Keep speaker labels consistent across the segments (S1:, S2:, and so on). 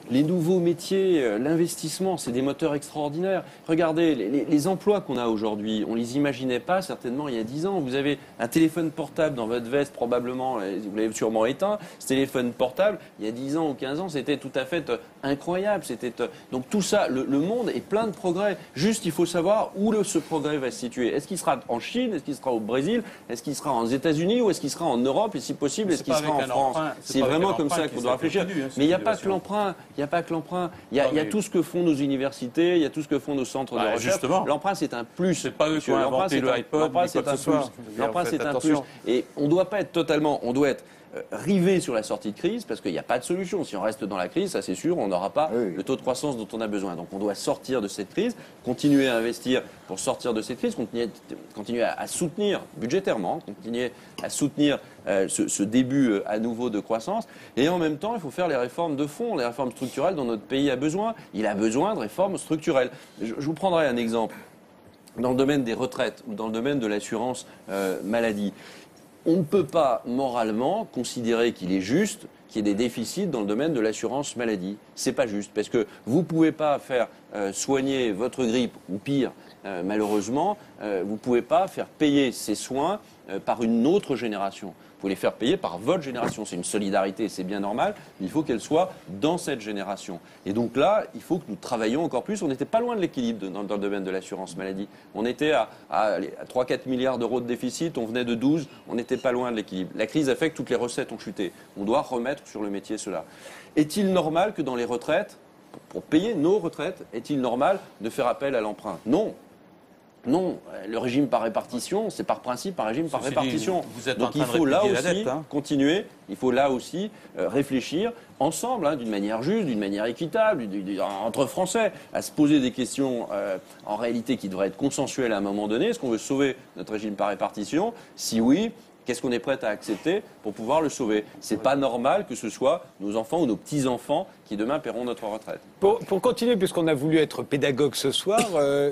S1: Les nouveaux métiers, l'investissement, c'est des moteurs extraordinaires. Regardez, les emplois qu'on a aujourd'hui, on ne les imaginait pas certainement il y a 10 ans. Vous avez un téléphone portable dans votre veste, probablement, vous l'avez sûrement éteint. Ce téléphone portable, il y a 10 ans ou 15 ans, c'était tout à fait incroyable. Donc tout ça, le monde est plein de progrès. Juste, il faut savoir où ce progrès va se situer. Est-ce qu'il sera en Chine? Est-ce qu'il sera au Brésil? Est-ce qu'il sera aux États-Unis? Ou est-ce qu'il sera en Europe? Et si possible, est-ce qu'il sera en France? C'est vraiment comme ça qu'il doit réfléchir. Mais il n'y a pas que l'emprunt. Il n'y a pas que l'emprunt. Il y a tout ce que font nos universités, il y a tout ce que font nos centres de recherche. L'emprunt, c'est un plus.
S2: C'est pas eux qui ont inventé le iPod.
S1: L'emprunt, c'est un plus. L'emprunt, c'est un plus. Et on ne doit pas être totalement. On doit être rivé sur la sortie de crise, parce qu'il n'y a pas de solution. Si on reste dans la crise, ça c'est sûr, on n'aura pas le taux de croissance dont on a besoin. Donc on doit sortir de cette crise, continuer à investir pour sortir de cette crise, continuer à soutenir budgétairement, continuer à soutenir ce début à nouveau de croissance. Et en même temps, il faut faire les réformes de fond, les réformes structurelles dont notre pays a besoin. Il a besoin de réformes structurelles. Je vous prendrai un exemple. Dans le domaine des retraites ou dans le domaine de l'assurance maladie, on ne peut pas moralement considérer qu'il est juste qu'il y ait des déficits dans le domaine de l'assurance maladie. C'est pas juste, parce que vous pouvez pas faire soigner votre grippe, ou pire, malheureusement, vous pouvez pas faire payer ces soins par une autre génération. Vous pouvez les faire payer par votre génération. C'est une solidarité, c'est bien normal, mais il faut qu'elle soit dans cette génération. Et donc là, il faut que nous travaillions encore plus. On n'était pas loin de l'équilibre dans le domaine de l'assurance maladie. On était à 3-4 milliards d'euros de déficit, on venait de 12, on n'était pas loin de l'équilibre. La crise a fait que toutes les recettes ont chuté. On doit remettre sur le métier cela. Est-il normal que dans les retraites, pour payer nos retraites, est-il normal de faire appel à l'emprunt? Non. Non, le régime par répartition, c'est par principe un régime par répartition. Donc il faut là aussi continuer, il faut là aussi réfléchir ensemble, d'une manière juste, d'une manière équitable, entre Français, à se poser des questions en réalité qui devraient être consensuelles à un moment donné. Est-ce qu'on veut sauver notre régime par répartition? Si oui, qu'est-ce qu'on est prêt à accepter pour pouvoir le sauver? C'est pas normal que ce soit nos enfants ou nos petits-enfants qui demain paieront notre retraite.
S3: Pour continuer, puisqu'on a voulu être pédagogue ce soir,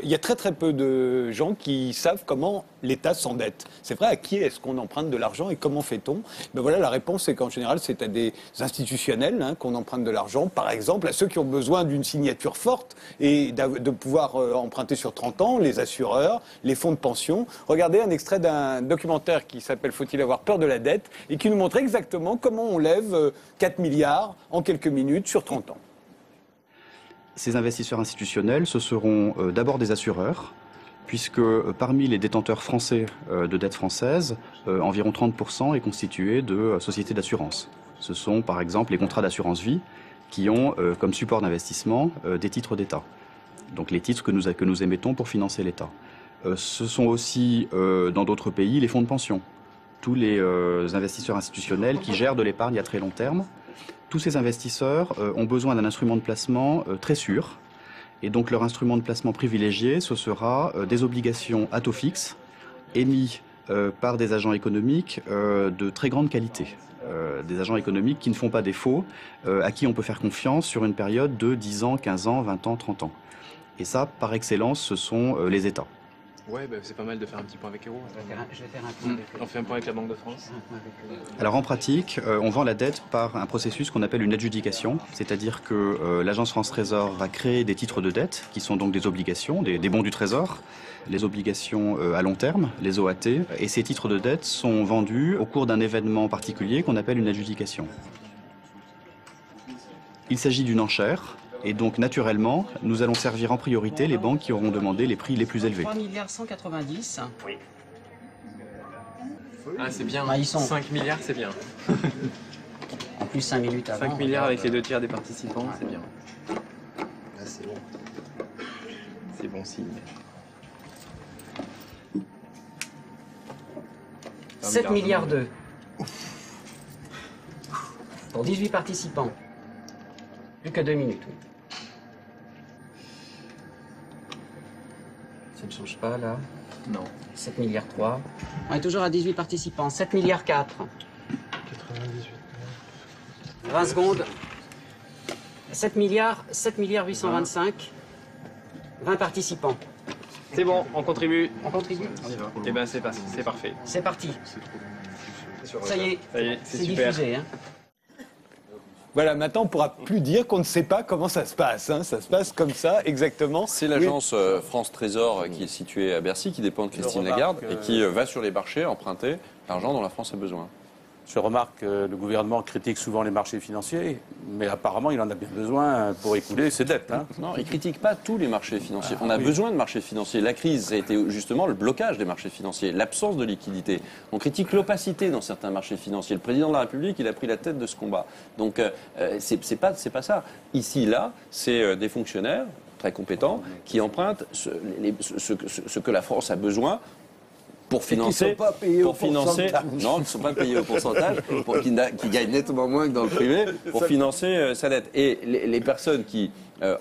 S3: il y a très très peu de gens qui savent comment l'État s'endette. C'est vrai, à qui est-ce qu'on emprunte de l'argent et comment fait-on? Ben voilà, la réponse c'est qu'en général c'est à des institutionnels qu'on emprunte de l'argent, par exemple à ceux qui ont besoin d'une signature forte et de pouvoir emprunter sur 30 ans, les assureurs, les fonds de pension. Regardez un extrait d'un documentaire qui s'appelle Faut-il avoir peur de la dette et qui nous montre exactement comment on lève 4 milliards en quelques minutes sur 30 ans.
S4: Ces investisseurs institutionnels, ce seront d'abord des assureurs, puisque parmi les détenteurs français de dettes françaises, environ 30% est constitué de sociétés d'assurance. Ce sont par exemple les contrats d'assurance vie qui ont comme support d'investissement des titres d'État. Donc les titres que nous émettons pour financer l'État. Ce sont aussi dans d'autres pays les fonds de pension. Tous les investisseurs institutionnels qui gèrent de l'épargne à très long terme. Tous ces investisseurs ont besoin d'un instrument de placement très sûr. Et donc leur instrument de placement privilégié, ce sera des obligations à taux fixe émis par des agents économiques de très grande qualité. Des agents économiques qui ne font pas défaut, à qui on peut faire confiance sur une période de 10 ans, 15 ans, 20 ans, 30 ans. Et ça, par excellence, ce sont les États.
S5: Ouais, c'est pas mal de faire un petit point avec Hérault.
S6: Je vais faire un point avec
S5: On fait un point avec la Banque de France.
S4: Alors en pratique, on vend la dette par un processus qu'on appelle une adjudication, c'est-à-dire que l'Agence France Trésor va créer des titres de dette, qui sont donc des obligations, des bons du Trésor, les obligations à long terme, les OAT, et ces titres de dette sont vendus au cours d'un événement particulier qu'on appelle une adjudication. Il s'agit d'une enchère. Et donc, naturellement, nous allons servir en priorité les banques qui auront demandé les prix les plus élevés.
S6: 3 milliards 190.
S5: Oui. Ah, c'est bien.
S6: 5
S5: milliards, c'est bien.
S6: En plus, 5 minutes avant.
S5: 5 milliards avec les 2/3 des participants, c'est bien.
S7: Là, c'est bon.
S5: C'est bon signe.
S6: 7 milliards 2. Pour 18 participants. Plus que 2 minutes, oui. Ça ne change pas, là?
S5: Non.
S6: 7 milliards 3. On est toujours à 18 participants. 7 milliards 4.
S5: 98.
S6: 20 secondes. 7 milliards 825. 20 participants.
S5: C'est bon, on contribue.
S6: On contribue?
S5: Eh ben c'est parfait.
S6: C'est parti. Ça y est,
S5: c'est
S6: c'est
S5: super.
S6: diffusé.
S3: Voilà, maintenant on ne pourra plus dire qu'on ne sait pas comment ça se passe. Hein. Ça se passe comme ça, exactement.
S1: C'est l'agence France Trésor qui est située à Bercy, qui dépend de Christine Lagarde, et qui va sur les marchés emprunter l'argent dont la France a besoin.
S2: Je remarque que le gouvernement critique souvent les marchés financiers, mais apparemment il en a bien besoin pour écouler ses dettes. Hein.
S1: Non, il ne critique pas tous les marchés financiers. On a besoin de marchés financiers. La crise, ça a été justement le blocage des marchés financiers, l'absence de liquidité. On critique l'opacité dans certains marchés financiers. Le président de la République, il a pris la tête de ce combat. Donc, c'est pas ça. Ici, là, c'est des fonctionnaires très compétents qui empruntent ce que la France a besoin pour financer, non, ils ne sont pas payés au pourcentage, qui gagnent nettement moins que dans le privé, pour financer sa dette. Et les personnes qui,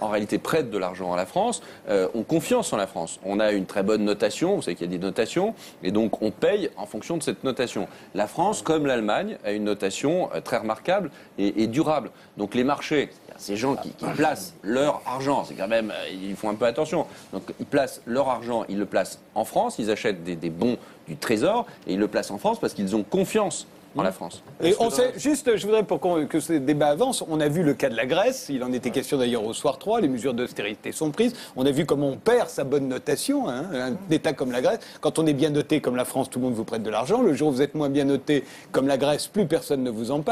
S1: en réalité, prêtent de l'argent à la France, ont confiance en la France. On a une très bonne notation, vous savez qu'il y a des notations, et donc on paye en fonction de cette notation. La France, comme l'Allemagne, a une notation très remarquable et durable. Donc les marchés, ces gens qui placent leur argent, c'est quand même, ils font un peu attention. Donc ils placent leur argent, ils le placent en France, ils achètent des bons du Trésor et ils le placent en France parce qu'ils ont confiance en la France.
S3: Et on sait, juste, je voudrais pour que ce débat avance, on a vu le cas de la Grèce, il en était question d'ailleurs au soir 3, les mesures d'austérité sont prises, on a vu comment on perd sa bonne notation, hein, un État comme la Grèce, quand on est bien noté comme la France, tout le monde vous prête de l'argent, le jour où vous êtes moins bien noté comme la Grèce, plus personne ne vous en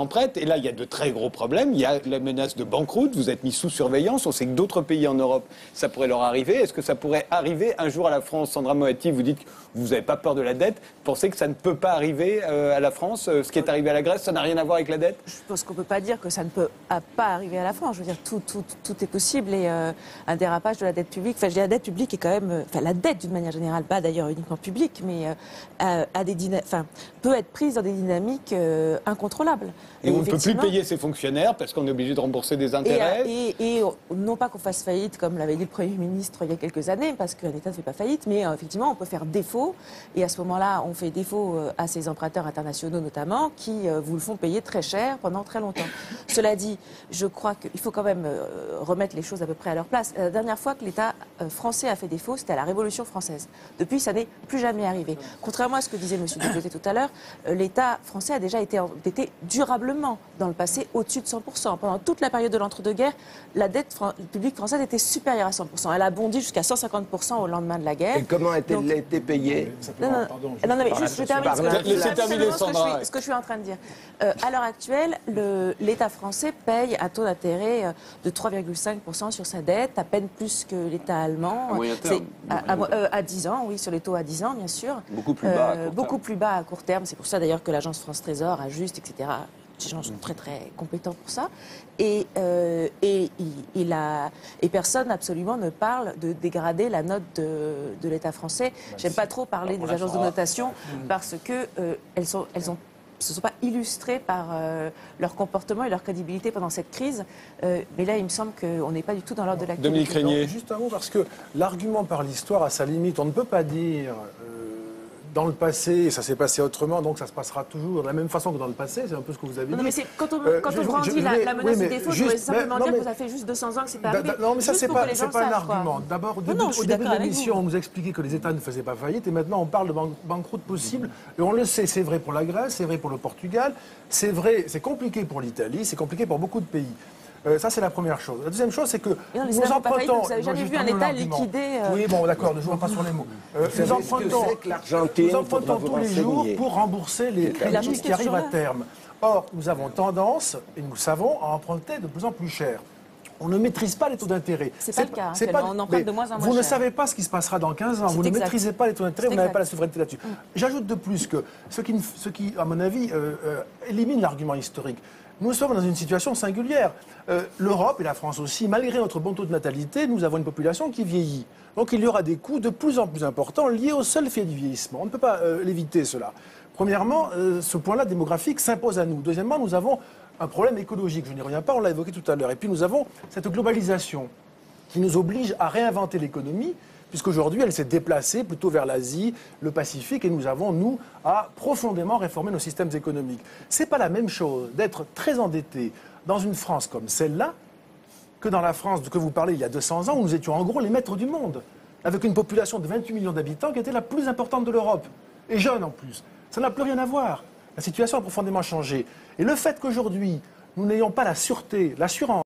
S3: prête, et là il y a de très gros problèmes, il y a la menace de banqueroute, vous êtes mis sous surveillance, on sait que d'autres pays en Europe, ça pourrait leur arriver, est-ce que ça pourrait arriver un jour à la France? Sandra Moatti, vous dites que vous n'avez pas peur de la dette, vous pensez que ça ne peut pas arriver à la France, ce qui est arrivé à la Grèce, ça n'a rien à voir avec la dette?
S8: Je pense qu'on ne peut pas dire que ça ne peut pas arriver à la France. Je veux dire, tout est possible et un dérapage de la dette publique. Enfin, je dis la dette publique est quand même, enfin la dette d'une manière générale, pas d'ailleurs uniquement publique, mais peut être prise dans des dynamiques incontrôlables.
S3: Et on ne peut plus payer ses fonctionnaires parce qu'on est obligé de rembourser des intérêts.
S8: Et non pas qu'on fasse faillite comme l'avait dit le Premier ministre il y a quelques années, parce qu'un État ne fait pas faillite, mais effectivement on peut faire défaut. Et à ce moment-là, on fait défaut à ces emprunteurs internationaux notamment, qui vous le font payer très cher pendant très longtemps. Cela dit, je crois qu'il faut quand même remettre les choses à peu près à leur place. La dernière fois que l'État français a fait défaut, c'était à la Révolution française. Depuis, ça n'est plus jamais arrivé. Contrairement à ce que disait M. Député tout à l'heure, l'État français a déjà été endetté durablement dans le passé au-dessus de 100%. Pendant toute la période de l'entre-deux-guerres, la dette publique française était supérieure à 100%. Elle a bondi jusqu'à 150% au lendemain de la guerre.
S7: Et comment a-t-elle été payée?
S8: Non, mais juste, je termine ce que je suis en train de dire. À l'heure actuelle, l'État français paye un taux d'intérêt de 3,5% sur sa dette, à peine plus que l'État allemand. À 10 ans, oui, sur les taux à 10 ans, bien sûr.
S1: Beaucoup plus bas à court terme.
S8: Beaucoup plus bas à court terme. C'est pour ça d'ailleurs que l'agence France Trésor ajuste, etc. Les gens sont très très compétents pour ça. Et personne absolument ne parle de dégrader la note de l'État français. J'aime pas trop parler des agences de notation parce que elles se sont pas illustrées par leur comportement et leur crédibilité pendant cette crise. Mais là, il me semble qu'on n'est pas du tout dans l'ordre de l'actualité.
S3: Dominique Régnier.
S9: Juste un mot, parce que l'argument par l'histoire a sa limite. On ne peut pas dire dans le passé, ça s'est passé autrement, donc ça se passera toujours de la même façon que dans le passé. C'est un peu ce que vous avez dit.
S8: Non, mais quand on brandit la menace du défaut, je voudrais simplement dire que ça fait juste 200 ans que c'est pas arrivé.
S9: Non, mais ça, c'est pas un argument. D'abord, au début de l'émission, on nous expliquait que les États ne faisaient pas faillite, et maintenant, on parle de banqueroute possible. Et on le sait, c'est vrai pour la Grèce, c'est vrai pour le Portugal, c'est vrai, c'est compliqué pour l'Italie, c'est compliqué pour beaucoup de pays. Ça, c'est la première chose. La deuxième chose, c'est que nous empruntons...
S8: Vous n'avez jamais vu un État liquidé...
S9: Oui, bon, d'accord, ne jouons pas sur les mots. Nous empruntons tous les jours pour rembourser les crédits qui arrivent à terme. Or, nous avons tendance, et nous le savons, à emprunter de plus en plus cher. On ne maîtrise pas les taux d'intérêt.
S8: C'est pas le cas. On emprunte de moins en moins cher.
S9: Vous ne savez pas ce qui se passera dans 15 ans. Vous ne maîtrisez pas les taux d'intérêt, vous n'avez pas la souveraineté là-dessus. J'ajoute de plus que ce qui à mon avis, élimine l'argument historique. Nous sommes dans une situation singulière. L'Europe et la France aussi, malgré notre bon taux de natalité, nous avons une population qui vieillit. Donc il y aura des coûts de plus en plus importants liés au seul fait du vieillissement. On ne peut pas l'éviter, cela. Premièrement, ce point-là démographique s'impose à nous. Deuxièmement, nous avons un problème écologique. Je n'y reviens pas, on l'a évoqué tout à l'heure. Et puis nous avons cette globalisation qui nous oblige à réinventer l'économie, puisqu'aujourd'hui, elle s'est déplacée plutôt vers l'Asie, le Pacifique, et nous avons, nous, à profondément réformer nos systèmes économiques. Ce n'est pas la même chose d'être très endetté dans une France comme celle-là que dans la France que vous parlez il y a 200 ans, où nous étions en gros les maîtres du monde, avec une population de 28 millions d'habitants qui était la plus importante de l'Europe, et jeune en plus. Ça n'a plus rien à voir. La situation a profondément changé. Et le fait qu'aujourd'hui, nous n'ayons pas la sûreté, l'assurance